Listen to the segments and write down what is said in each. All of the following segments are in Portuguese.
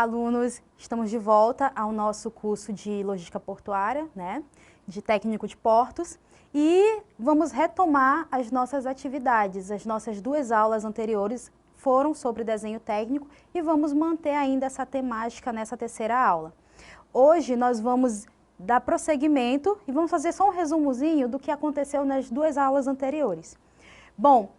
alunos, estamos de volta ao nosso curso de Logística Portuária, né, de Técnico de Portos, e vamos retomar as nossas atividades. As nossas 2 aulas anteriores foram sobre desenho técnico e vamos manter ainda essa temática nessa 3ª aula. Hoje nós vamos dar prosseguimento e vamos fazer só um resumozinho do que aconteceu nas 2 aulas anteriores. Bom,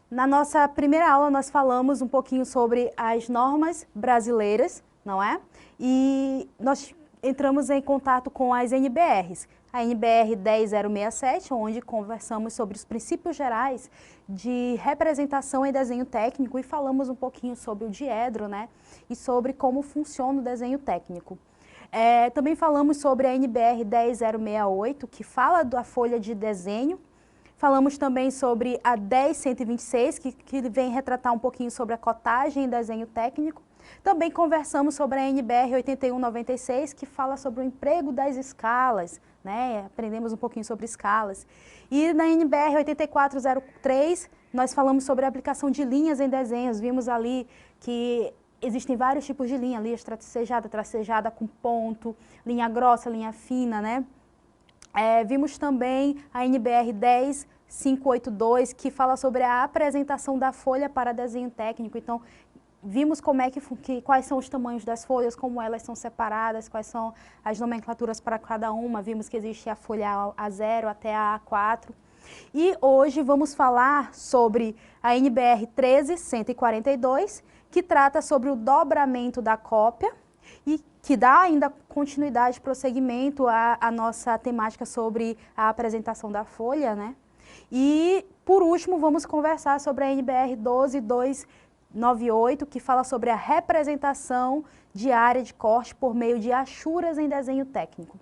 na nossa primeira aula nós falamos um pouquinho sobre as normas brasileiras, não é? E nós entramos em contato com as NBRs. A NBR 10067, onde conversamos sobre os princípios gerais de representação e desenho técnico e falamos um pouquinho sobre o diedro, né? E sobre como funciona o desenho técnico. Também falamos sobre a NBR 10068, que fala da folha de desenho. Falamos também sobre a 10126, que vem retratar um pouquinho sobre a cotagem e desenho técnico. Também conversamos sobre a NBR 8196, que fala sobre o emprego das escalas, né? Aprendemos um pouquinho sobre escalas. E na NBR 8403, nós falamos sobre a aplicação de linhas em desenhos. Vimos ali que existem vários tipos de linha, linha tracejada com ponto, linha grossa, linha fina, né? Vimos também a NBR 10582, que fala sobre a apresentação da folha para desenho técnico. Então, vimos como quais são os tamanhos das folhas, como elas são separadas, quais são as nomenclaturas para cada uma. Vimos que existe a folha A0 até a A4. E hoje vamos falar sobre a NBR 13142, que trata sobre o dobramento da cópia e que dá ainda continuidade, prosseguimento à nossa temática sobre a apresentação da folha, né? E, por último, vamos conversar sobre a NBR 12298, que fala sobre a representação de área de corte por meio de achuras em desenho técnico.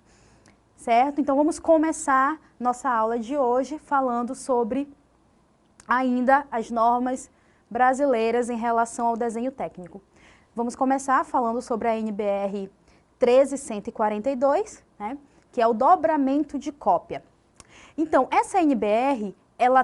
Certo? Então, vamos começar nossa aula de hoje falando sobre ainda as normas brasileiras em relação ao desenho técnico. Vamos começar falando sobre a NBR 13142, né, que é o dobramento de cópia. Então, essa NBR, ela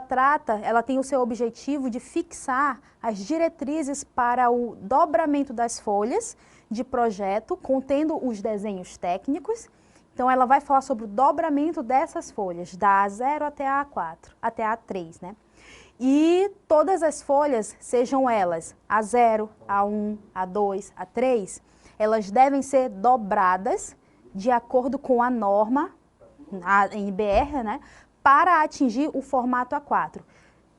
tem o seu objetivo de fixar as diretrizes para o dobramento das folhas de projeto, contendo os desenhos técnicos. Então, ela vai falar sobre o dobramento dessas folhas, da A0 até a A4, até a A3, né? E todas as folhas, sejam elas A0, A1, A2, A3, elas devem ser dobradas de acordo com a norma, a NBR, né, para atingir o formato A4.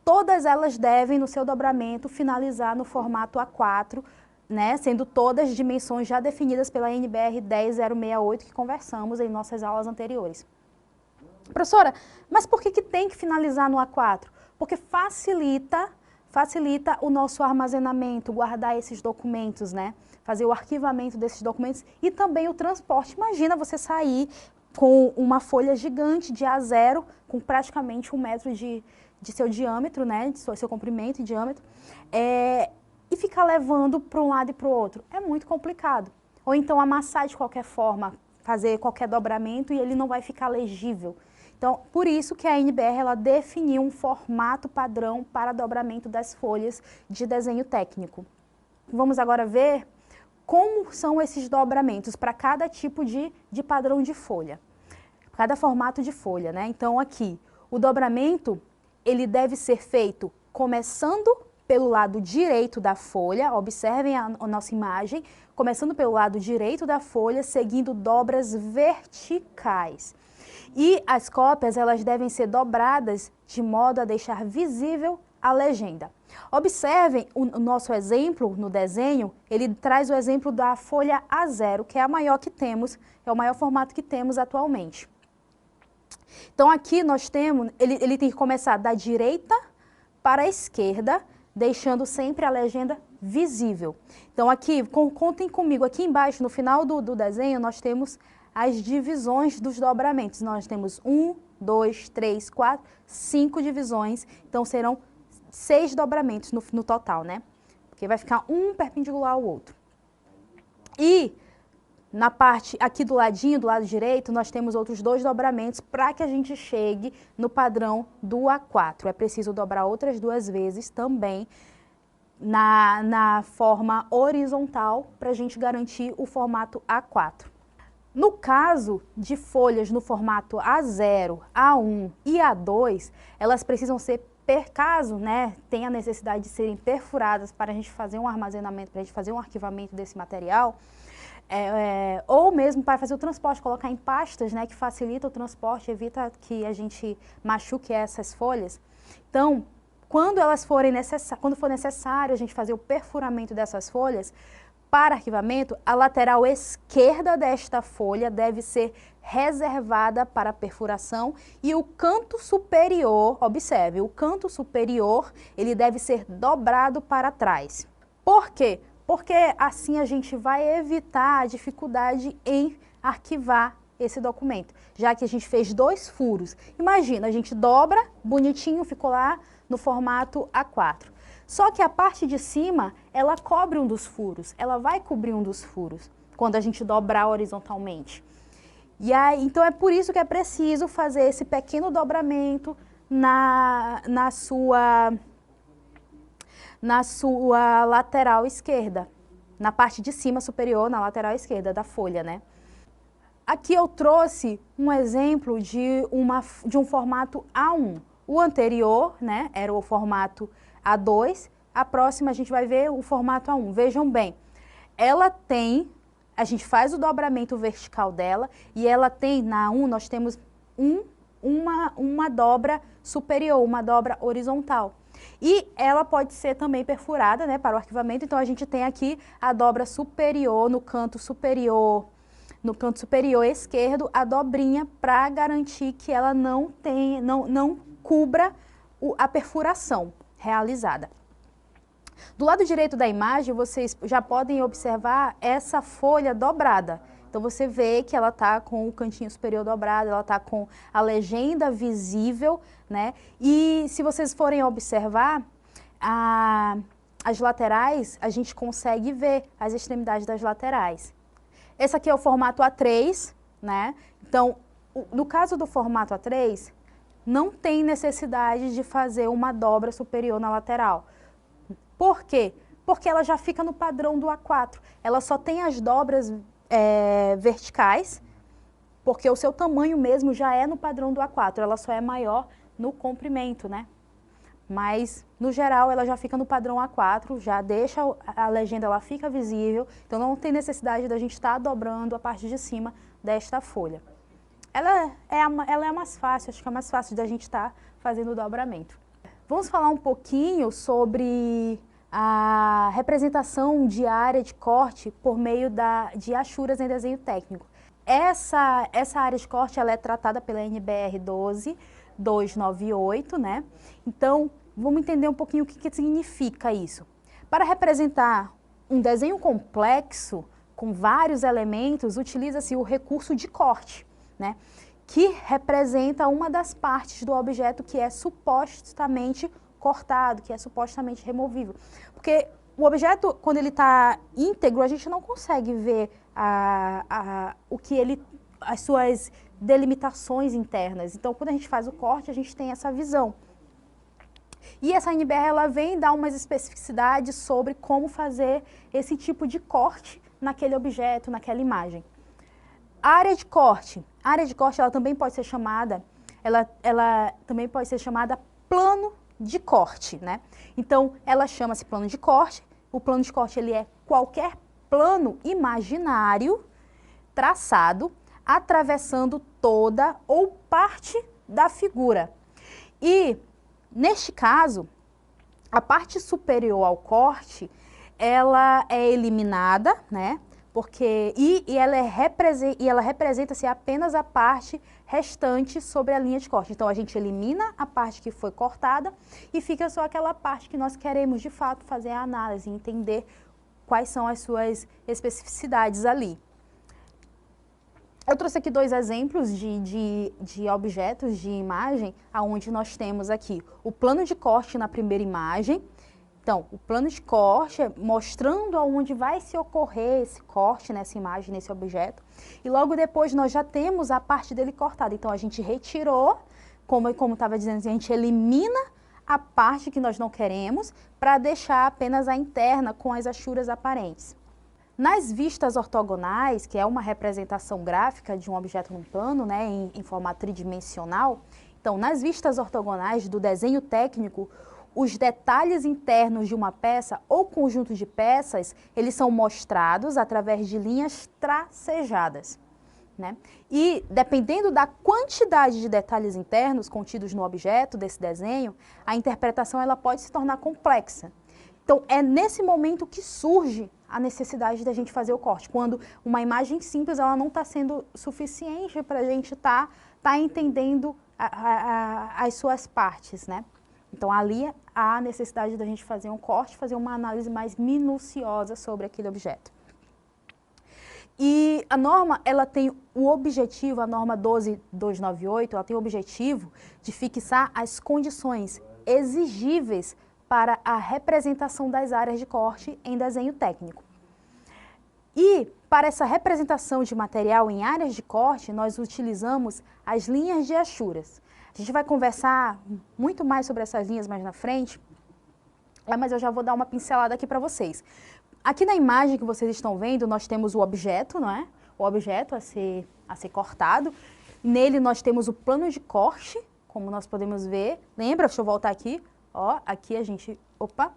Todas elas devem, no seu dobramento, finalizar no formato A4, né, sendo todas dimensões já definidas pela NBR 10068, que conversamos em nossas aulas anteriores. Professora, mas por que tem que finalizar no A4? Porque facilita o nosso armazenamento, guardar esses documentos, né? Fazer o arquivamento desses documentos e também o transporte. Imagina você sair com uma folha gigante de A0, com praticamente 1 metro de seu diâmetro, né? De seu comprimento e diâmetro, e ficar levando para um lado e para o outro. É muito complicado. Ou então amassar de qualquer forma, fazer qualquer dobramento e ele não vai ficar legível. Então, por isso que a NBR ela definiu um formato padrão para dobramento das folhas de desenho técnico. Vamos agora ver como são esses dobramentos para cada tipo de padrão de folha, cada formato de folha, né? Então, aqui, o dobramento, ele deve ser feito começando pelo lado direito da folha, observem a nossa imagem, começando pelo lado direito da folha, seguindo dobras verticais. E as cópias, elas devem ser dobradas de modo a deixar visível a legenda. Observem o nosso exemplo no desenho, ele traz o exemplo da folha A0, que é a maior que temos, é o maior formato que temos atualmente. Então aqui nós temos, ele tem que começar da direita para a esquerda, deixando sempre a legenda visível. Então aqui, contem comigo, aqui embaixo, no final do desenho, nós temos as divisões dos dobramentos. Nós temos 1, 2, 3, 4, 5 divisões, então serão 6 dobramentos no total, né? Porque vai ficar um perpendicular ao outro. E na parte aqui do ladinho, do lado direito, nós temos outros 2 dobramentos para que a gente chegue no padrão do A4. É preciso dobrar outras 2 vezes também na forma horizontal para a gente garantir o formato A4. No caso de folhas no formato A0, A1 e A2, elas precisam ser, caso tenha a necessidade de serem perfuradas para a gente fazer um armazenamento, para a gente fazer um arquivamento desse material, ou mesmo para fazer o transporte, colocar em pastas, que facilita o transporte, evita que a gente machuque essas folhas. Então, quando for necessário a gente fazer o perfuramento dessas folhas, para arquivamento, a lateral esquerda desta folha deve ser reservada para perfuração e o canto superior, observe, o canto superior, ele deve ser dobrado para trás. Por quê? Porque assim a gente vai evitar a dificuldade em arquivar esse documento, já que a gente fez 2 furos. Imagina, a gente dobra, bonitinho, ficou lá no formato A4. Só que a parte de cima, ela cobre um dos furos, ela vai cobrir um dos furos, quando a gente dobrar horizontalmente. E aí, então é por isso que é preciso fazer esse pequeno dobramento na sua lateral esquerda, na parte de cima superior, na lateral esquerda da folha, Aqui eu trouxe um exemplo de um formato A1. O anterior, era o formato A2, a próxima a gente vai ver o formato A1. Vejam bem, a gente faz o dobramento vertical dela e ela tem, na A1 nós temos uma dobra superior, uma dobra horizontal. E ela pode ser também perfurada, para o arquivamento, então a gente tem aqui a dobra superior no canto superior esquerdo, a dobrinha para garantir que ela não cubra a perfuração realizada. Do lado direito da imagem, vocês já podem observar essa folha dobrada. Então, você vê que ela está com o cantinho superior dobrado, ela está com a legenda visível, E se vocês forem observar, as laterais, a gente consegue ver as extremidades das laterais. Esse aqui é o formato A3, Então, no caso do formato A3, não tem necessidade de fazer uma dobra superior na lateral. Por quê? Porque ela já fica no padrão do A4. Ela só tem as dobras verticais, porque o seu tamanho mesmo já é no padrão do A4. Ela só é maior no comprimento, Mas, no geral, ela já fica no padrão A4, já deixa a legenda, ela fica visível. Então, não tem necessidade da gente estar dobrando a parte de cima desta folha. Ela é mais fácil, acho que é mais fácil da gente estar fazendo o dobramento. Vamos falar um pouquinho sobre a representação de área de corte por meio de achuras em desenho técnico. Essa área de corte ela é tratada pela NBR 12298, Então, vamos entender um pouquinho o que significa isso. Para representar um desenho complexo, com vários elementos, utiliza-se o recurso de corte, que representa uma das partes do objeto que é supostamente cortado, que é supostamente removível. Porque o objeto, quando ele está íntegro, a gente não consegue ver as suas delimitações internas. Então, quando a gente faz o corte, a gente tem essa visão. E essa NBR, ela vem dar umas especificidades sobre como fazer esse tipo de corte naquele objeto, naquela imagem. A área de corte ela também pode ser chamada, também pode ser chamada plano de corte, Então, ela chama-se plano de corte. O plano de corte ele é qualquer plano imaginário traçado atravessando toda ou parte da figura. E, neste caso, a parte superior ao corte, ela é eliminada, Porque, ela representa-se apenas a parte restante sobre a linha de corte. Então, a gente elimina a parte que foi cortada e fica só aquela parte que nós queremos, de fato, fazer a análise, entender quais são as suas especificidades ali. Eu trouxe aqui 2 exemplos de objetos de imagem, onde nós temos aqui o plano de corte na primeira imagem. Então, o plano de corte é mostrando aonde vai se ocorrer esse corte nessa imagem, nesse objeto. E logo depois nós já temos a parte dele cortada. Então, a gente retirou, como estava dizendo, a gente elimina a parte que nós não queremos para deixar apenas a interna com as achuras aparentes. Nas vistas ortogonais, que é uma representação gráfica de um objeto num plano, né, em formato tridimensional, então nas vistas ortogonais do desenho técnico, os detalhes internos de uma peça ou conjunto de peças, eles são mostrados através de linhas tracejadas, né? E dependendo da quantidade de detalhes internos contidos no objeto desse desenho, a interpretação ela pode se tornar complexa. Então, é nesse momento que surge a necessidade da gente fazer o corte, quando uma imagem simples ela não está sendo suficiente para a gente tá entendendo as suas partes, né? Então, ali há a necessidade da gente fazer um corte, fazer uma análise mais minuciosa sobre aquele objeto. E a norma, ela tem o objetivo, a norma 12298, ela tem o objetivo de fixar as condições exigíveis para a representação das áreas de corte em desenho técnico. E para essa representação de material em áreas de corte, nós utilizamos as linhas de achuras. A gente vai conversar muito mais sobre essas linhas mais na frente, mas eu já vou dar uma pincelada aqui para vocês. Aqui na imagem que vocês estão vendo, nós temos o objeto, não é? O objeto a ser cortado. Nele nós temos o plano de corte, como nós podemos ver. Lembra? Deixa eu voltar aqui. Ó, aqui a gente... Opa!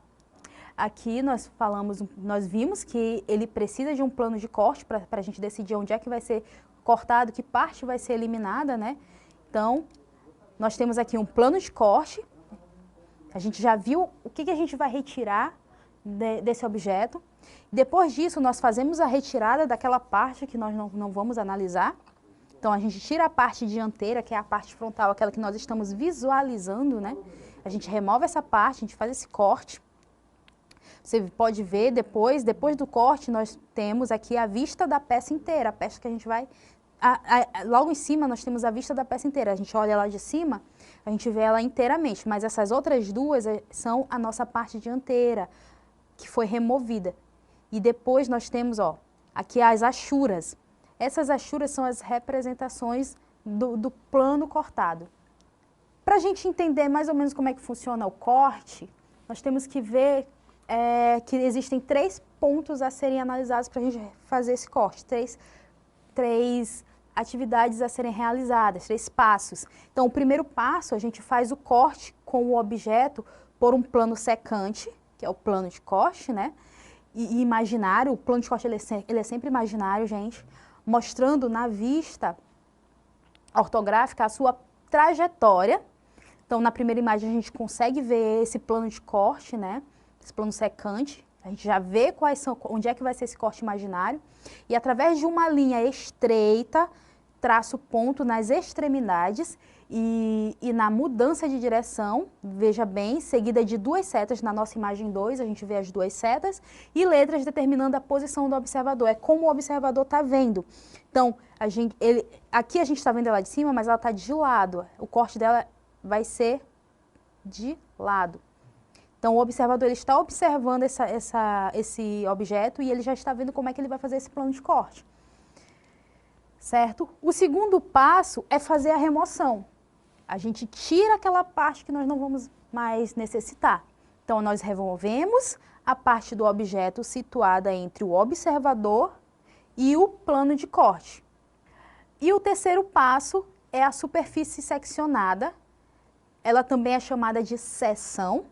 Aqui nós vimos que ele precisa de um plano de corte para a gente decidir onde é que vai ser cortado, que parte vai ser eliminada, né? Então, nós temos aqui um plano de corte. A gente já viu o que a gente vai retirar desse objeto. Depois disso, nós fazemos a retirada daquela parte que nós não vamos analisar. Então, a gente tira a parte dianteira, que é a parte frontal, aquela que nós estamos visualizando, né? A gente remove essa parte, a gente faz esse corte. Você pode ver depois do corte, nós temos aqui a vista da peça inteira, a peça que a gente vai... logo em cima nós temos a vista da peça inteira, a gente olha lá de cima, a gente vê ela inteiramente, mas essas outras duas são a nossa parte dianteira, que foi removida. E depois nós temos, ó, aqui as achuras. Essas achuras são as representações do plano cortado. Para a gente entender mais ou menos como é que funciona o corte, nós temos que ver que existem 3 pontos a serem analisados para a gente fazer esse corte, três atividades a serem realizadas, 3 passos. Então, o primeiro passo, a gente faz o corte com o objeto por um plano secante, que é o plano de corte, né? E imaginário, o plano de corte ele é sempre imaginário, gente, mostrando na vista ortográfica a sua trajetória. Então, na primeira imagem, a gente consegue ver esse plano de corte, né? Esse plano secante, a gente já vê onde é que vai ser esse corte imaginário, e através de uma linha estreita, traço ponto nas extremidades e na mudança de direção, veja bem, seguida de 2 setas, na nossa imagem 2, a gente vê as 2 setas, e letras determinando a posição do observador, é como o observador está vendo. Então, aqui a gente está vendo ela de cima, mas ela está de lado, o corte dela vai ser de lado. Então, o observador ele está observando esse objeto e ele já está vendo como é que ele vai fazer esse plano de corte. Certo? O segundo passo é fazer a remoção. A gente tira aquela parte que nós não vamos mais necessitar. Então, nós removemos a parte do objeto situada entre o observador e o plano de corte. E o terceiro passo é a superfície seccionada. Ela também é chamada de seção.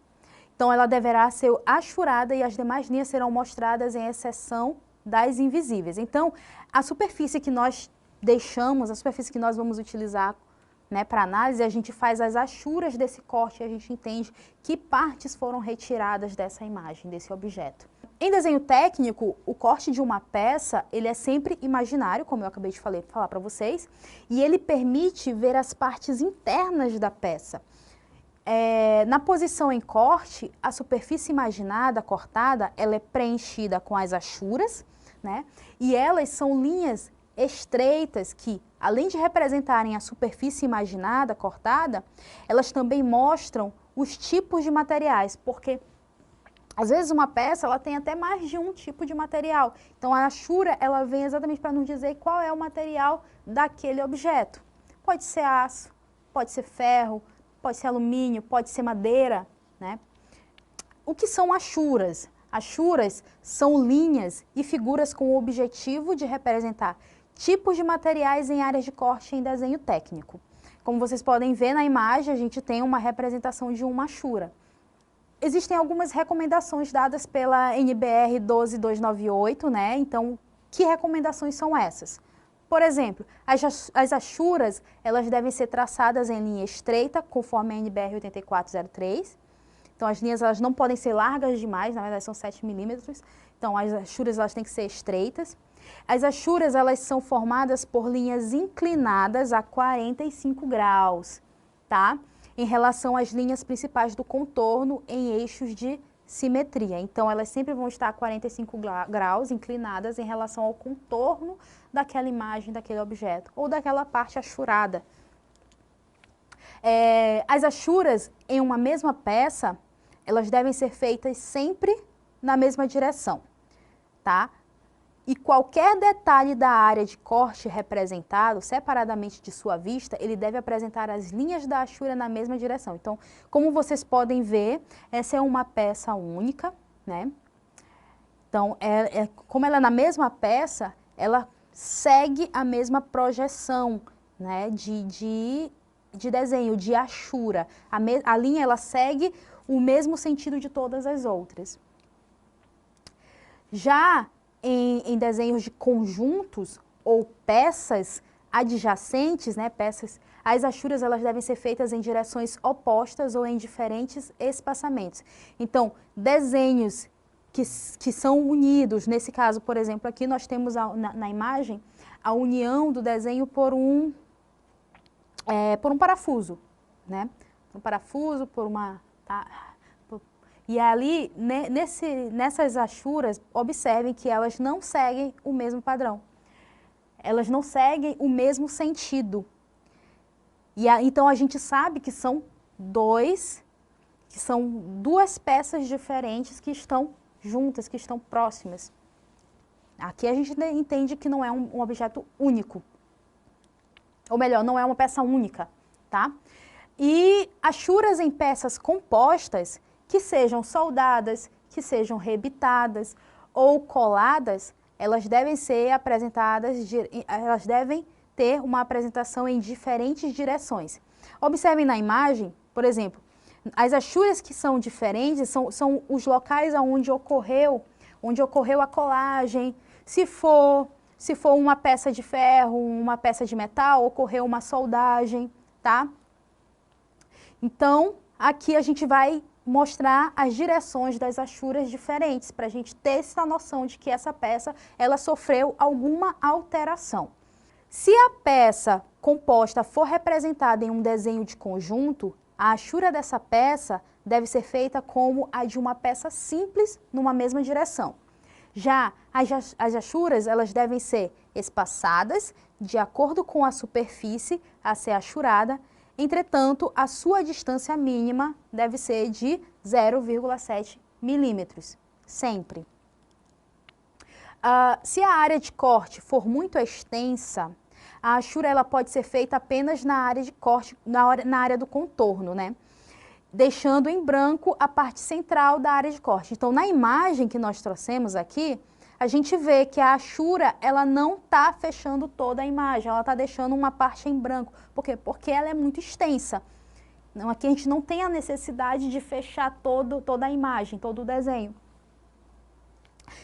Então, ela deverá ser achurada e as demais linhas serão mostradas em exceção das invisíveis. Então, a superfície que nós deixamos, a superfície que nós vamos utilizar, né, para análise, a gente faz as achuras desse corte e a gente entende que partes foram retiradas dessa imagem, desse objeto. Em desenho técnico, o corte de uma peça, ele é sempre imaginário, como eu acabei de falar para vocês, e ele permite ver as partes internas da peça. Na posição em corte, a superfície imaginada, cortada, ela é preenchida com as achuras, né? E elas são linhas estreitas que, além de representarem a superfície imaginada, cortada, elas também mostram os tipos de materiais, porque às vezes uma peça ela tem até mais de um tipo de material. Então a achura ela vem exatamente para nos dizer qual é o material daquele objeto. Pode ser aço, pode ser ferro, pode ser alumínio, pode ser madeira, né? O que são achuras? Achuras são linhas e figuras com o objetivo de representar tipos de materiais em áreas de corte em desenho técnico. Como vocês podem ver na imagem, a gente tem uma representação de uma achura. Existem algumas recomendações dadas pela NBR 12298, né? Então, que recomendações são essas? Por exemplo, as achuras, elas devem ser traçadas em linha estreita, conforme a NBR 8403. Então, as linhas elas não podem ser largas demais, na verdade são 7 milímetros. Então, as achuras elas têm que ser estreitas. As achuras elas são formadas por linhas inclinadas a 45 graus, tá? Em relação às linhas principais do contorno em eixos de simetria. Então, elas sempre vão estar a 45 graus inclinadas em relação ao contorno daquela imagem, daquele objeto, ou daquela parte achurada. As achuras em uma mesma peça, elas devem ser feitas sempre na mesma direção, tá? E qualquer detalhe da área de corte representado, separadamente de sua vista, ele deve apresentar as linhas da achura na mesma direção. Então, como vocês podem ver, essa é uma peça única, né? Então, como ela é na mesma peça, ela segue a mesma projeção, né, de desenho, de achura. A linha, ela segue o mesmo sentido de todas as outras. Já em desenhos de conjuntos ou peças adjacentes, né, as achuras elas devem ser feitas em direções opostas ou em diferentes espaçamentos. Então, desenhos que são unidos, nesse caso, por exemplo, aqui nós temos na imagem a união do desenho por um parafuso, né? Um parafuso, por uma... E ali, nessas achuras, observem que elas não seguem o mesmo padrão. Elas não seguem o mesmo sentido. Então, a gente sabe que são duas peças diferentes que estão juntas, que estão próximas. Aqui a gente entende que não é um objeto único. Ou melhor, não é uma peça única, tá? E achuras em peças compostas, que sejam soldadas, que sejam rebitadas ou coladas, elas devem ser apresentadas, elas devem ter uma apresentação em diferentes direções. Observem na imagem, por exemplo, as achuras que são diferentes são os locais onde ocorreu a colagem. Se for uma peça de ferro, uma peça de metal, ocorreu uma soldagem, tá? Então, aqui a gente vai mostrar as direções das achuras diferentes, para a gente ter essa noção de que essa peça, ela sofreu alguma alteração. Se a peça composta for representada em um desenho de conjunto, a achura dessa peça deve ser feita como a de uma peça simples numa mesma direção. Já as achuras, elas devem ser espaçadas de acordo com a superfície a ser achurada. Entretanto, a sua distância mínima deve ser de 0,7 milímetros, sempre. Se a área de corte for muito extensa, a achura ela pode ser feita apenas na área de corte, na área do contorno, né? Deixando em branco a parte central da área de corte. Então, na imagem que nós trouxemos aqui, a gente vê que a achura, ela não está fechando toda a imagem, ela está deixando uma parte em branco. Por quê? Porque ela é muito extensa. Então, aqui a gente não tem a necessidade de fechar toda a imagem, todo o desenho.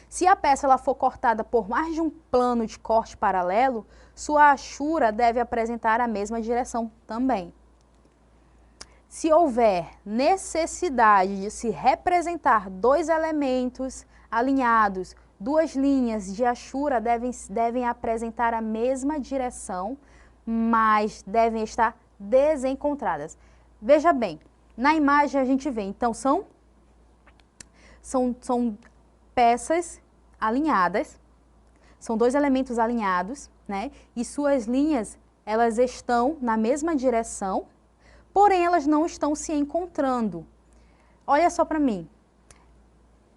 Se a peça ela for cortada por mais de um plano de corte paralelo, sua achura deve apresentar a mesma direção também. Se houver necessidade de se representar dois elementos alinhados, duas linhas de achura devem apresentar a mesma direção, mas devem estar desencontradas. Veja bem, na imagem a gente vê, então são peças alinhadas, são dois elementos alinhados, né? E suas linhas, elas estão na mesma direção, porém elas não estão se encontrando. Olha só para mim.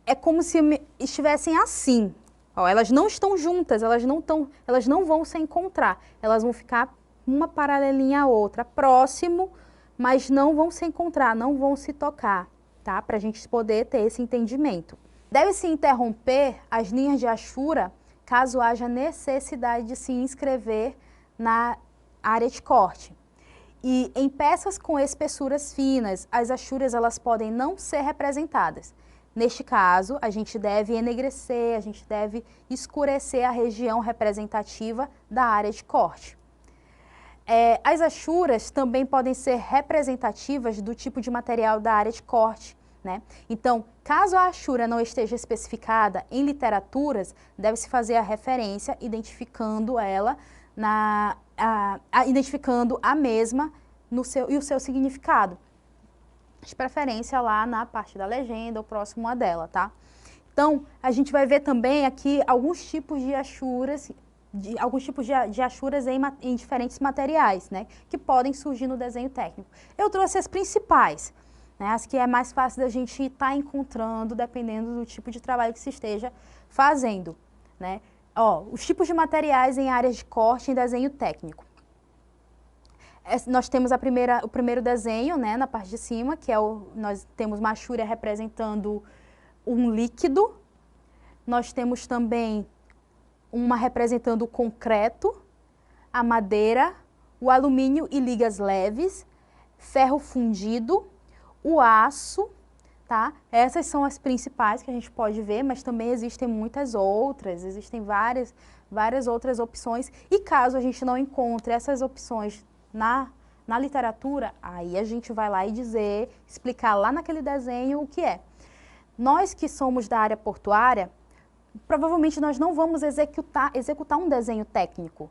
É como se estivessem assim. Ó, elas não estão juntas, elas não vão se encontrar. Elas vão ficar uma paralelinha à outra, próximo, mas não vão se encontrar, não vão se tocar, tá? Para a gente poder ter esse entendimento. Deve-se interromper as linhas de achura caso haja necessidade de se inscrever na área de corte. E em peças com espessuras finas, as achuras elas podem não ser representadas. Neste caso, a gente deve enegrecer, a gente deve escurecer a região representativa da área de corte. As achuras também podem ser representativas do tipo de material da área de corte, né? Então, caso a achura não esteja especificada em literaturas, deve-se fazer a referência, identificando ela, identificando a mesma e o seu significado. De preferência lá na parte da legenda ou próximo a dela, tá? Então, a gente vai ver também aqui alguns tipos de achuras, de achuras em diferentes materiais, né? Que podem surgir no desenho técnico. Eu trouxe as principais, né? As que é mais fácil da gente estar encontrando, dependendo do tipo de trabalho que se esteja fazendo, né? Ó, os tipos de materiais em áreas de corte em desenho técnico. Nós temos o primeiro desenho, né, na parte de cima, que é nós temos uma achura representando um líquido. Nós temos também uma representando o concreto, a madeira, o alumínio e ligas leves, ferro fundido, o aço, tá? Essas são as principais que a gente pode ver, mas também existem muitas outras, existem várias outras opções. E caso a gente não encontre essas opções na literatura, aí a gente vai lá e explicar lá naquele desenho o que é. Nós que somos da área portuária, provavelmente nós não vamos executar um desenho técnico,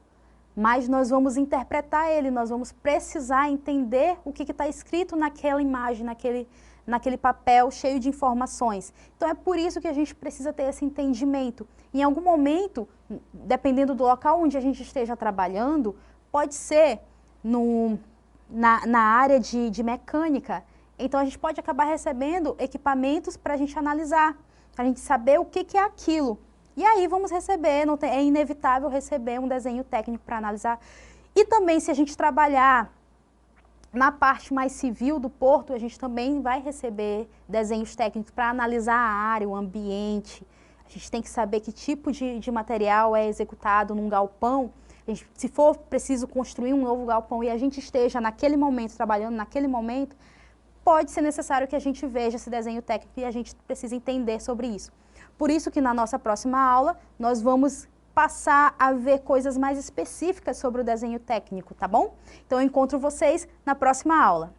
mas nós vamos interpretar ele, nós vamos precisar entender o que está escrito naquela imagem, naquele papel cheio de informações. Então é por isso que a gente precisa ter esse entendimento. Em algum momento, dependendo do local onde a gente esteja trabalhando, pode ser na área de mecânica, então a gente pode acabar recebendo equipamentos para a gente analisar, para a gente saber o que é aquilo. E aí vamos receber, é inevitável receber um desenho técnico para analisar. E também se a gente trabalhar na parte mais civil do porto, a gente também vai receber desenhos técnicos para analisar a área, o ambiente. A gente tem que saber que tipo de material é executado num galpão. Se for preciso construir um novo galpão e a gente esteja naquele momento, trabalhando naquele momento, pode ser necessário que a gente veja esse desenho técnico e a gente precisa entender sobre isso. Por isso que na nossa próxima aula, nós vamos passar a ver coisas mais específicas sobre o desenho técnico, tá bom? Então eu encontro vocês na próxima aula.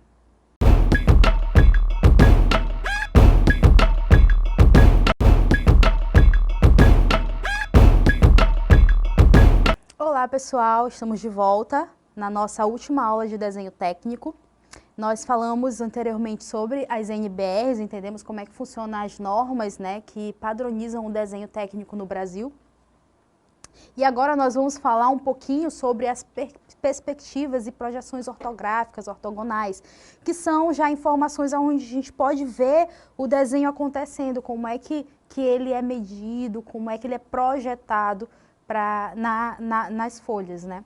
Olá pessoal, estamos de volta na nossa última aula de desenho técnico. Nós falamos anteriormente sobre as NBRs, entendemos como é que funcionam as normas, né, que padronizam o desenho técnico no Brasil. E agora nós vamos falar um pouquinho sobre as perspectivas e projeções ortográficas, ortogonais, que são já informações onde a gente pode ver o desenho acontecendo, como é que ele é medido, como é que ele é projetado nas folhas, né?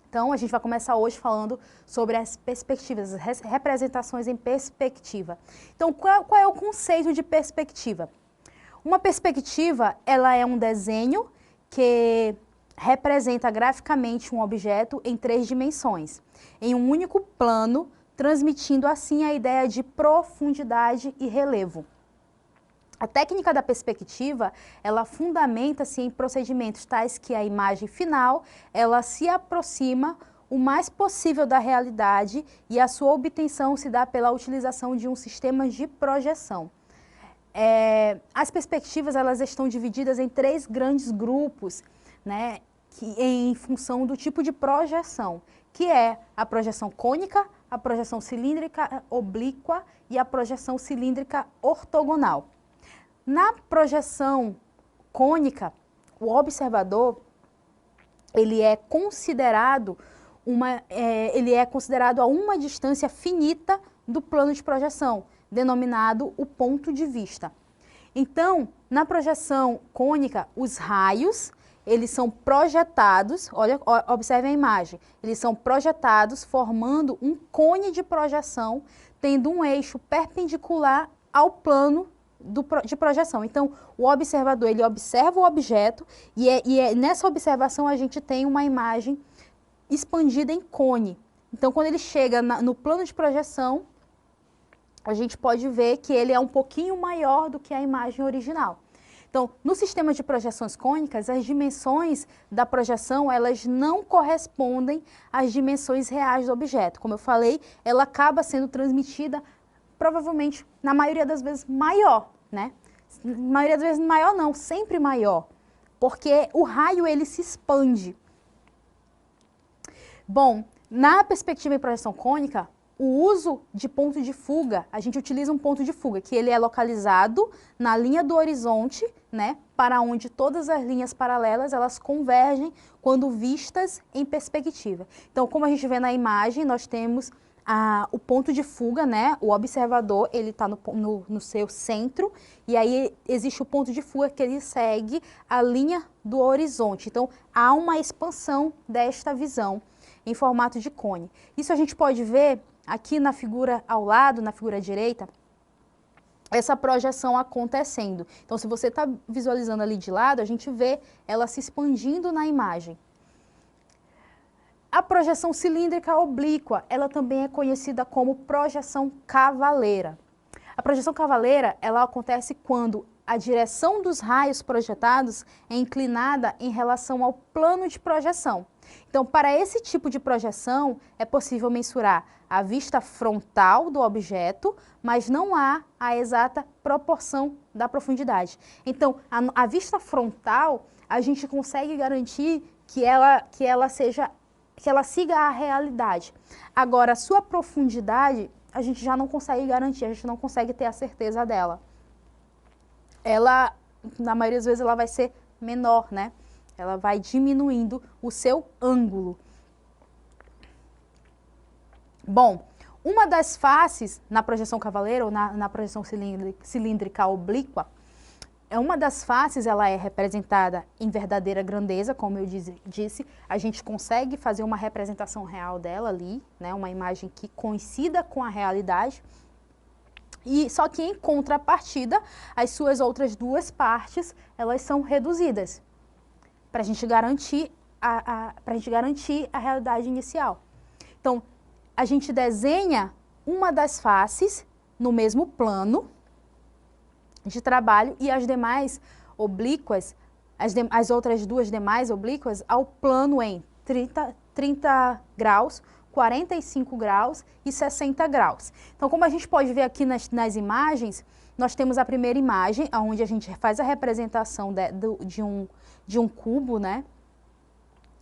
Então, a gente vai começar hoje falando sobre as perspectivas, as representações em perspectiva. Então, qual é o conceito de perspectiva? Uma perspectiva, ela é um desenho que representa graficamente um objeto em 3 dimensões, em um único plano, transmitindo assim a ideia de profundidade e relevo. A técnica da perspectiva, ela fundamenta-se em procedimentos tais que a imagem final, ela se aproxima o mais possível da realidade e a sua obtenção se dá pela utilização de um sistema de projeção. As perspectivas, elas estão divididas em 3 grandes grupos, né, em função do tipo de projeção, que é a projeção cônica, a projeção cilíndrica oblíqua e a projeção cilíndrica ortogonal. Na projeção cônica, o observador, ele é considerado a uma distância finita do plano de projeção, denominado o ponto de vista. Então, na projeção cônica, os raios, eles são projetados, olha, observe a imagem, eles são projetados formando um cone de projeção, tendo um eixo perpendicular ao plano de projeção. Então, o observador, ele observa o objeto e nessa observação a gente tem uma imagem expandida em cone. Então, quando ele chega no plano de projeção, a gente pode ver que ele é um pouquinho maior do que a imagem original. Então, no sistema de projeções cônicas, as dimensões da projeção, elas não correspondem às dimensões reais do objeto. Como eu falei, ela acaba sendo transmitida, provavelmente, na maioria das vezes, maior, né? Na maioria das vezes, maior não, sempre maior, porque o raio, ele se expande. Bom, na perspectiva em projeção cônica, o uso de ponto de fuga, a gente utiliza um ponto de fuga, que ele é localizado na linha do horizonte, né, para onde todas as linhas paralelas, elas convergem quando vistas em perspectiva. Então, como a gente vê na imagem, nós temos o ponto de fuga, né, o observador, ele está no seu centro, e aí existe o ponto de fuga que ele segue a linha do horizonte. Então, há uma expansão desta visão em formato de cone. Isso a gente pode ver aqui na figura ao lado, na figura direita, essa projeção acontecendo. Então, se você está visualizando ali de lado, a gente vê ela se expandindo na imagem. A projeção cilíndrica oblíqua, ela também é conhecida como projeção cavaleira. A projeção cavaleira, ela acontece quando a direção dos raios projetados é inclinada em relação ao plano de projeção. Então, para esse tipo de projeção, é possível mensurar a vista frontal do objeto, mas não há a exata proporção da profundidade. Então, a vista frontal, a gente consegue garantir que ela siga a realidade. Agora, a sua profundidade, a gente já não consegue garantir, a gente não consegue ter a certeza dela. Ela, na maioria das vezes, ela vai ser menor, né? Ela vai diminuindo o seu ângulo. Bom, uma das faces na projeção cavaleira ou na projeção cilíndrica oblíqua, uma das faces ela é representada em verdadeira grandeza, como eu disse, a gente consegue fazer uma representação real dela ali, né, uma imagem que coincida com a realidade, e só que em contrapartida, as suas outras duas partes, elas são reduzidas, para a gente garantir a realidade inicial. Então, a gente desenha uma das faces no mesmo plano de trabalho e as demais oblíquas, as outras duas demais oblíquas, ao plano em 30 graus, 45 graus e 60 graus. Então, como a gente pode ver aqui nas imagens, nós temos a primeira imagem, onde a gente faz a representação de um cubo, né?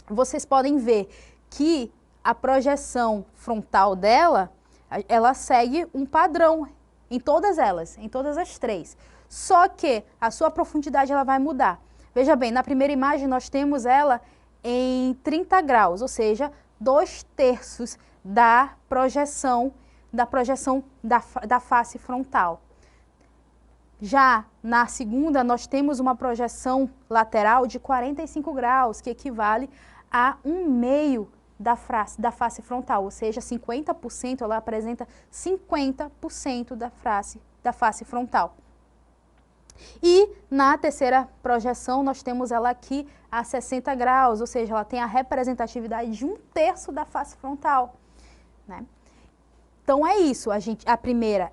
Vocês podem ver que a projeção frontal dela, ela segue um padrão em todas elas, em todas as três. Só que a sua profundidade ela vai mudar. Veja bem, na primeira imagem nós temos ela em 30 graus, ou seja, 2/3 da projeção da face frontal. Já na segunda, nós temos uma projeção lateral de 45 graus, que equivale a 1/2 da face frontal, ou seja, 50%, ela apresenta 50% da face frontal. E na terceira projeção, nós temos ela aqui a 60 graus, ou seja, ela tem a representatividade de 1/3 da face frontal, né? Então é isso, a primeira,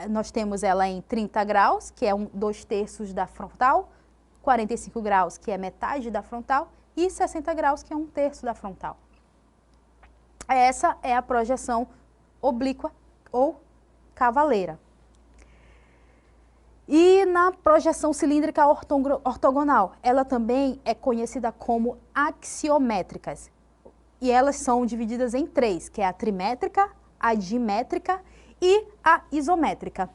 nós temos ela em 30 graus, que é 2/3 da frontal, 45 graus, que é metade da frontal, e 60 graus, que é 1/3 da frontal. Essa é a projeção oblíqua ou cavaleira. E na projeção cilíndrica ortogonal, ela também é conhecida como axiométricas. E elas são divididas em 3, que é a trimétrica, a dimétrica e a isométrica.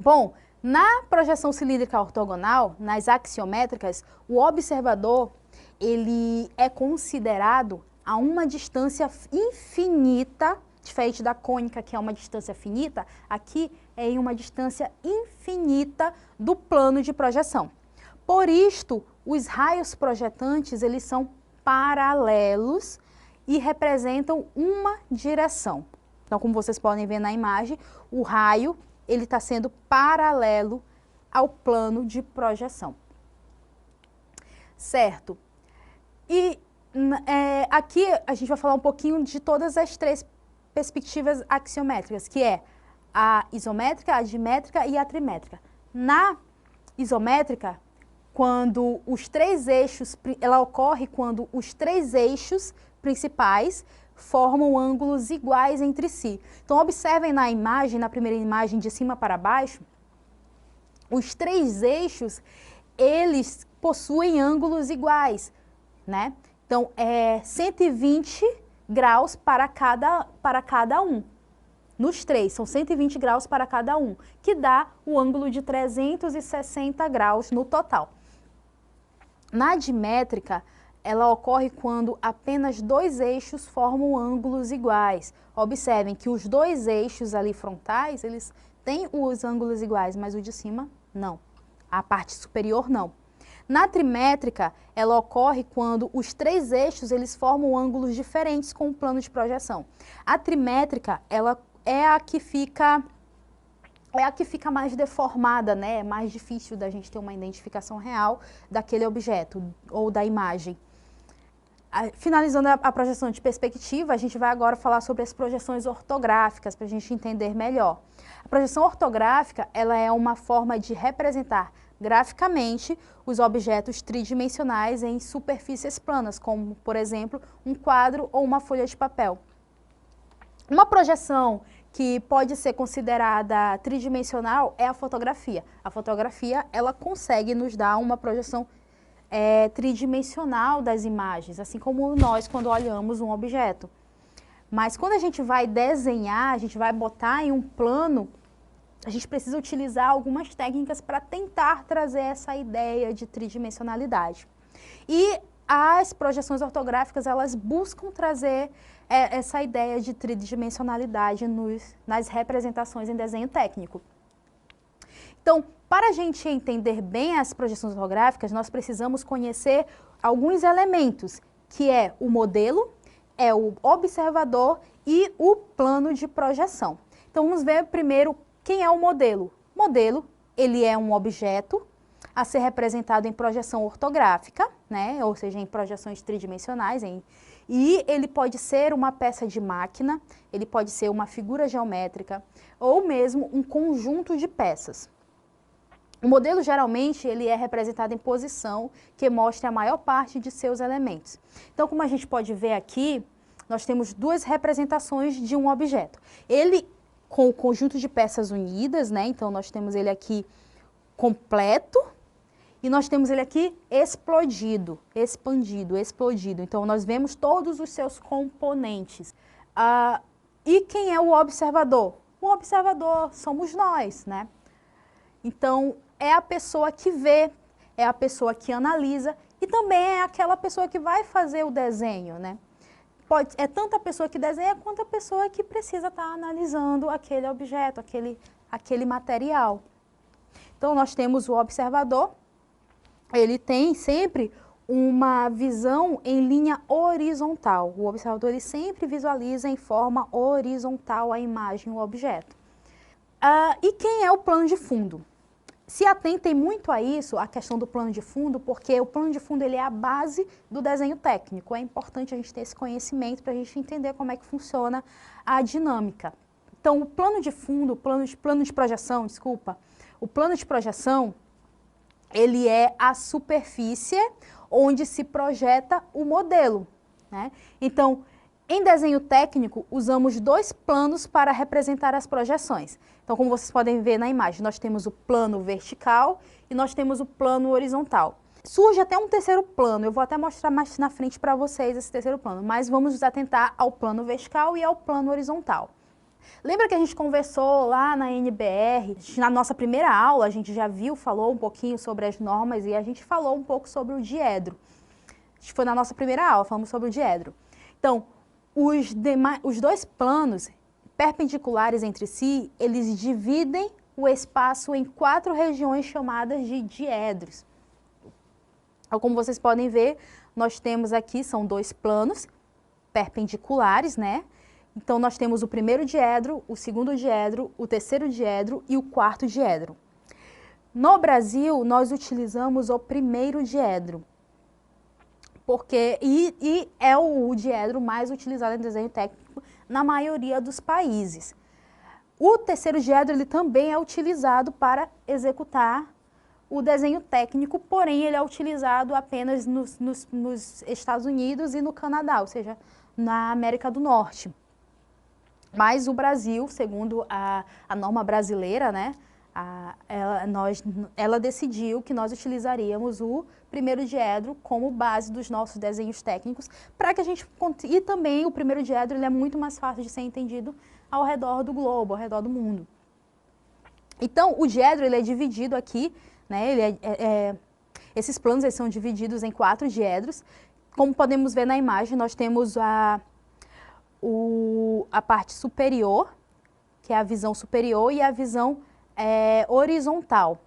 Bom, na projeção cilíndrica ortogonal, nas axiométricas, o observador ele é considerado a uma distância infinita, diferente da cônica, que é uma distância finita, aqui é em uma distância infinita do plano de projeção. Por isto, os raios projetantes, eles são paralelos e representam uma direção. Então, como vocês podem ver na imagem, o raio, ele está sendo paralelo ao plano de projeção. Certo? E aqui a gente vai falar um pouquinho de todas as três perspectivas axiométricas, que é a isométrica, a dimétrica e a trimétrica. Na isométrica, quando os três eixos, ela ocorre quando os três eixos principais formam ângulos iguais entre si. Então, observem na imagem, na primeira imagem de cima para baixo, os três eixos, eles possuem ângulos iguais, né? Então, é 120 graus para cada um. Nos três, são 120 graus para cada um, que dá o ângulo de 360 graus no total. Na dimétrica, ela ocorre quando apenas dois eixos formam ângulos iguais. Observem que os dois eixos ali frontais, eles têm os ângulos iguais, mas o de cima não. A parte superior não. Na trimétrica, ela ocorre quando os três eixos, eles formam ângulos diferentes com o plano de projeção. A trimétrica, ela é a que fica mais deformada, né? É mais difícil da gente ter uma identificação real daquele objeto ou da imagem. Finalizando a projeção de perspectiva, a gente vai agora falar sobre as projeções ortográficas, para a gente entender melhor. A projeção ortográfica, ela é uma forma de representar graficamente os objetos tridimensionais em superfícies planas, como, por exemplo, um quadro ou uma folha de papel. Uma projeção que pode ser considerada tridimensional é a fotografia. A fotografia, ela consegue nos dar uma projeção tridimensional das imagens, assim como nós quando olhamos um objeto. Mas quando a gente vai desenhar, a gente vai botar em um plano, a gente precisa utilizar algumas técnicas para tentar trazer essa ideia de tridimensionalidade. E as projeções ortográficas, elas buscam trazer essa ideia de tridimensionalidade nas representações em desenho técnico. Então, para a gente entender bem as projeções ortográficas, nós precisamos conhecer alguns elementos, que é o modelo, é o observador e o plano de projeção. Então, vamos ver primeiro quem é o modelo. O modelo, ele é um objeto a ser representado em projeção ortográfica, né? Ou seja, em projeções tridimensionais, e ele pode ser uma peça de máquina, ele pode ser uma figura geométrica, ou mesmo um conjunto de peças. O modelo, geralmente, ele é representado em posição, que mostra a maior parte de seus elementos. Então, como a gente pode ver aqui, nós temos duas representações de um objeto. Ele, com o conjunto de peças unidas, né? Então, nós temos ele aqui completo, e nós temos ele aqui explodido, expandido, explodido. Então, nós vemos todos os seus componentes. E quem é o observador? O observador somos nós, né? Então, é a pessoa que vê, é a pessoa que analisa e também é aquela pessoa que vai fazer o desenho, né? É tanto a pessoa que desenha quanto a pessoa que precisa estar analisando aquele objeto, aquele material. Então, nós temos o observador, ele tem sempre uma visão em linha horizontal. O observador, ele sempre visualiza em forma horizontal a imagem, o objeto. E quem é o plano de fundo? Se atentem muito a isso, a questão do plano de fundo, porque o plano de fundo ele é a base do desenho técnico. É importante a gente ter esse conhecimento para a gente entender como é que funciona a dinâmica. Então, o plano de fundo, plano de projeção, desculpa, o plano de projeção, ele é a superfície onde se projeta o modelo, né? Então, em desenho técnico, usamos dois planos para representar as projeções. Então, como vocês podem ver na imagem, nós temos o plano vertical e nós temos o plano horizontal. Surge até um terceiro plano, eu vou até mostrar mais na frente para vocês esse terceiro plano, mas vamos nos atentar ao plano vertical e ao plano horizontal. Lembra que a gente conversou lá na NBR, na nossa primeira aula, a gente já falou um pouquinho sobre as normas e a gente falou um pouco sobre o diedro. Foi na nossa primeira aula, falamos sobre o diedro. Então, os dois planos perpendiculares entre si, eles dividem o espaço em 4 regiões chamadas de diedros. Como vocês podem ver, nós temos aqui, são dois planos perpendiculares, né? Então, nós temos o primeiro diedro, o segundo diedro, o terceiro diedro e o quarto diedro. No Brasil, nós utilizamos o primeiro diedro, e é o diedro mais utilizado em desenho técnico na maioria dos países. O terceiro diedro ele também é utilizado para executar o desenho técnico, porém ele é utilizado apenas nos Estados Unidos e no Canadá, ou seja, na América do Norte. Mas o Brasil, segundo a norma brasileira, né, ela decidiu que nós utilizaríamos o primeiro diedro como base dos nossos desenhos técnicos, para que a gente... E também o primeiro diedro ele é muito mais fácil de ser entendido ao redor do globo, ao redor do mundo. Então, o diedro ele é dividido aqui, né, esses planos eles são divididos em 4 diedros. Como podemos ver na imagem, nós temos a parte superior, que é a visão superior, e a visão horizontal,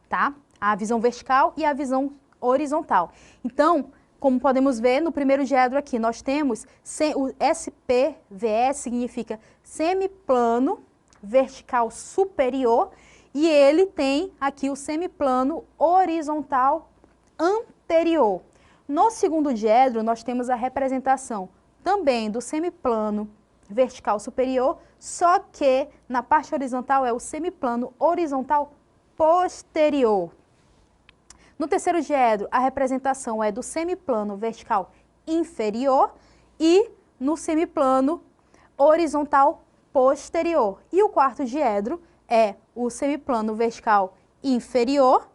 tá? A visão vertical e a visão horizontal. Então, como podemos ver no primeiro diedro aqui, nós temos o SPVS, significa semiplano vertical superior, e ele tem aqui o semiplano horizontal anterior. No segundo diedro, nós temos a representação também do semiplano vertical superior, só que na parte horizontal é o semiplano horizontal posterior. No terceiro diedro, a representação é do semiplano vertical inferior e no semiplano horizontal posterior. E o quarto diedro é o semiplano vertical inferior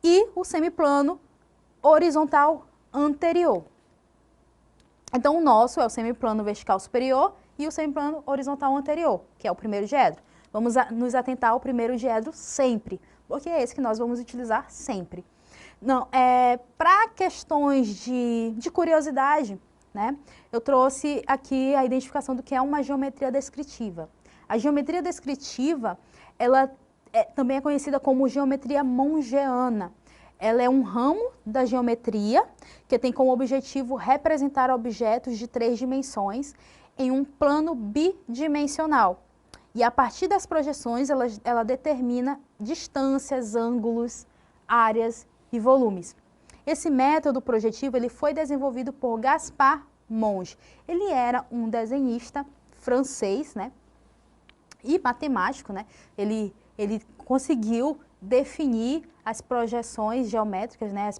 e o semiplano horizontal anterior. Então, o nosso é o semiplano vertical superior e o semiplano horizontal anterior, que é o primeiro diedro. Vamos nos atentar ao primeiro diedro sempre, porque é esse que nós vamos utilizar sempre. Para questões de curiosidade, né, eu trouxe aqui a identificação do que é uma geometria descritiva. A geometria descritiva, ela também é conhecida como geometria mongeana. Ela é um ramo da geometria que tem como objetivo representar objetos de 3 dimensões em um plano bidimensional. E a partir das projeções, ela determina distâncias, ângulos, áreas e volumes. Esse método projetivo ele foi desenvolvido por Gaspar Monge. Ele era um desenhista francês, né, e matemático, né? Ele conseguiu definir as projeções geométricas, né,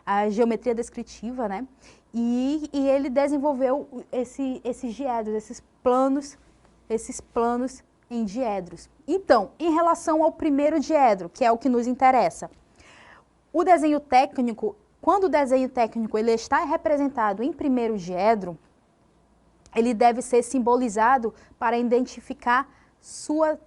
a geometria descritiva, né, e ele desenvolveu esses diedros, esses planos em diedros. Então, em relação ao primeiro diedro, que é o que nos interessa, o desenho técnico, quando o desenho técnico ele está representado em primeiro diedro, ele deve ser simbolizado para identificar sua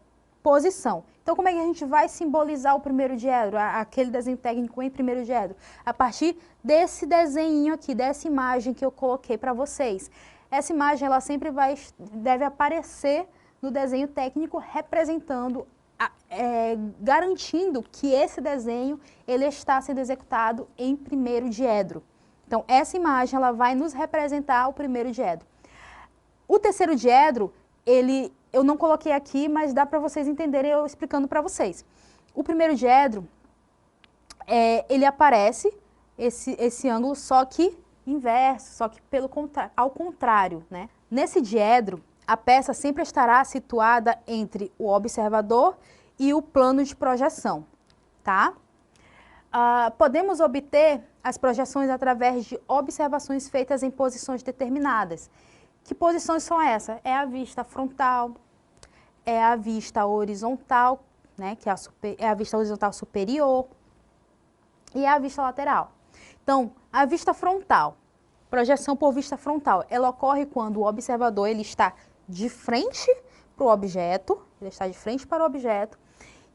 posição. Então, como é que a gente vai simbolizar o primeiro diedro, aquele desenho técnico em primeiro diedro? A partir desse desenho aqui, dessa imagem que eu coloquei para vocês. Essa imagem, ela sempre deve aparecer no desenho técnico, representando, garantindo que esse desenho ele está sendo executado em primeiro diedro. Então, essa imagem ela vai nos representar o primeiro diedro. O terceiro diedro, eu não coloquei aqui, mas dá para vocês entenderem eu explicando para vocês. O primeiro diedro, ele aparece, esse ângulo, só que inverso, só que ao contrário, né? Nesse diedro, a peça sempre estará situada entre o observador e o plano de projeção, tá? Podemos obter as projeções através de observações feitas em posições determinadas. Que posições são essas? É a vista frontal, é a vista horizontal, né, que é a vista horizontal superior, e é a vista lateral. Então, a vista frontal, projeção por vista frontal, ela ocorre quando o observador ele está de frente para o objeto,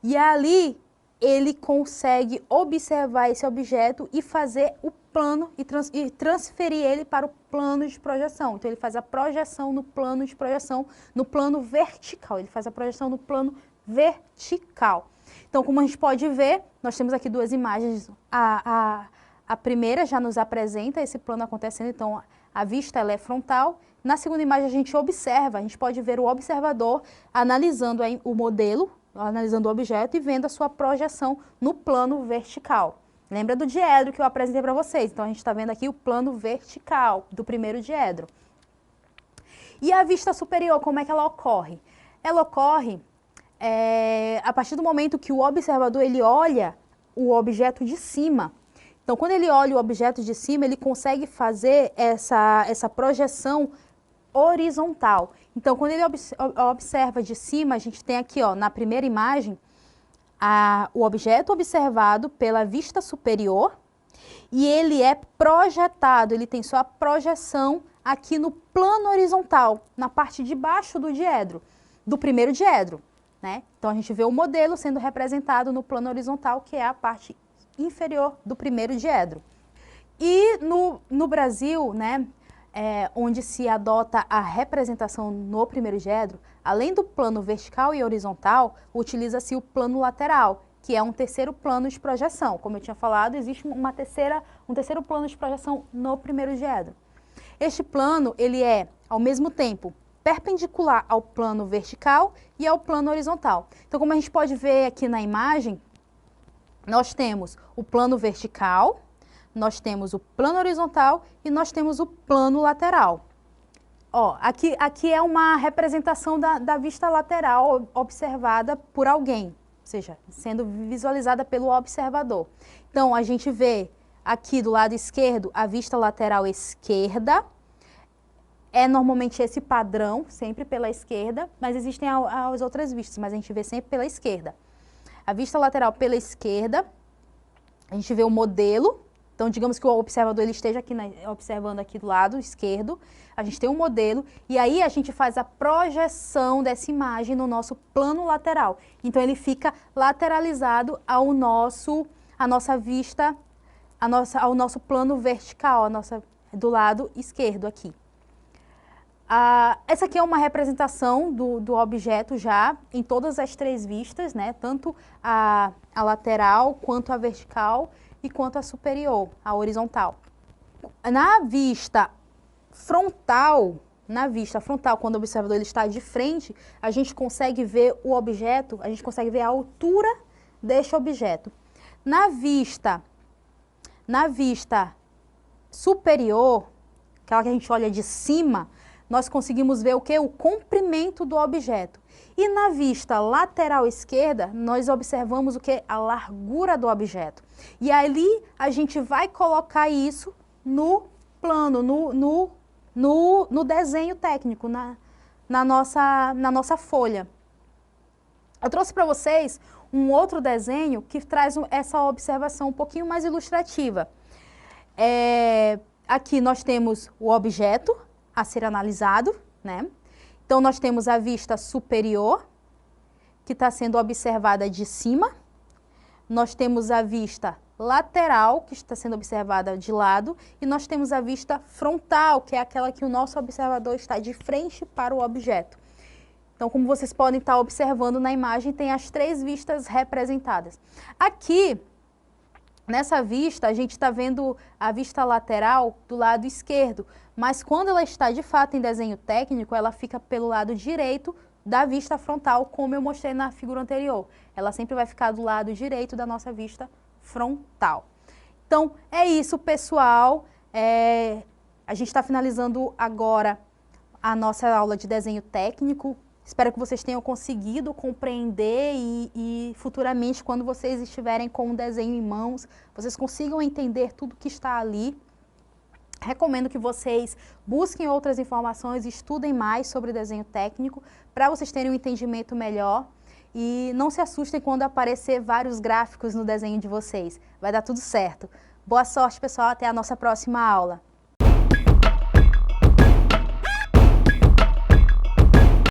e ali ele consegue observar esse objeto e fazer o plano e transferir ele para o plano de projeção. Então, ele faz a projeção no plano de projeção, no plano vertical. Ele faz a projeção no plano vertical. Então, como a gente pode ver, nós temos aqui duas imagens. A primeira já nos apresenta esse plano acontecendo, então a vista ela é frontal. Na segunda imagem a gente observa, a gente pode ver o observador analisando o modelo, analisando o objeto e vendo a sua projeção no plano vertical. Lembra do diedro que eu apresentei para vocês? Então a gente está vendo aqui o plano vertical do primeiro diedro. E a vista superior, como é que ela ocorre? Ela ocorre a partir do momento que o observador ele olha o objeto de cima. Então, quando ele olha o objeto de cima, ele consegue fazer essa projeção horizontal. Então, quando ele observa de cima, a gente tem aqui, ó, na primeira imagem, o objeto observado pela vista superior e ele é projetado, ele tem sua projeção aqui no plano horizontal, na parte de baixo do diedro, do primeiro diedro, né? Então, a gente vê o modelo sendo representado no plano horizontal, que é a parte inferior do primeiro diedro. E no Brasil, né, onde se adota a representação no primeiro diedro, além do plano vertical e horizontal, utiliza-se o plano lateral, que é um terceiro plano de projeção. Como eu tinha falado, existe um terceiro plano de projeção no primeiro diedro. Este plano, ele é, ao mesmo tempo, perpendicular ao plano vertical e ao plano horizontal. Então, como a gente pode ver aqui na imagem, nós temos o plano vertical, nós temos o plano horizontal e nós temos o plano lateral. Ó, aqui é uma representação da vista lateral observada por alguém, ou seja, sendo visualizada pelo observador. Então, a gente vê aqui do lado esquerdo a vista lateral esquerda, é normalmente esse padrão, sempre pela esquerda, mas existem as outras vistas, mas a gente vê sempre pela esquerda. A vista lateral pela esquerda, a gente vê o modelo. Então, digamos que o observador ele esteja aqui observando aqui do lado esquerdo, a gente tem um modelo e aí a gente faz a projeção dessa imagem no nosso plano lateral. Então, ele fica lateralizado ao nosso plano vertical, do lado esquerdo aqui. Essa aqui é uma representação do objeto já em todas as três vistas, né? Tanto a lateral, quanto a vertical e quanto a superior, a horizontal. Na vista frontal, quando o observador ele está de frente, a gente consegue ver o objeto, a gente consegue ver a altura deste objeto. Na vista superior, aquela que a gente olha de cima, nós conseguimos ver o quê? O comprimento do objeto. E na vista lateral esquerda, nós observamos o quê? A largura do objeto. E ali a gente vai colocar isso no plano, no desenho técnico, na nossa folha. Eu trouxe para vocês um outro desenho que traz essa observação um pouquinho mais ilustrativa. Aqui nós temos o objeto a ser analisado, né? Então, nós temos a vista superior, que está sendo observada de cima. Nós temos a vista lateral, que está sendo observada de lado. E nós temos a vista frontal, que é aquela que o nosso observador está de frente para o objeto. Então, como vocês podem estar observando na imagem, tem as três vistas representadas. Aqui, nessa vista, a gente está vendo a vista lateral do lado esquerdo, mas quando ela está de fato em desenho técnico, ela fica pelo lado direito da vista frontal, como eu mostrei na figura anterior. Ela sempre vai ficar do lado direito da nossa vista frontal. Então, é isso, pessoal. A gente está finalizando agora a nossa aula de desenho técnico. Espero que vocês tenham conseguido compreender e futuramente, quando vocês estiverem com um desenho em mãos, vocês consigam entender tudo que está ali. Recomendo que vocês busquem outras informações, estudem mais sobre desenho técnico, para vocês terem um entendimento melhor. E não se assustem quando aparecer vários gráficos no desenho de vocês. Vai dar tudo certo. Boa sorte, pessoal. Até a nossa próxima aula.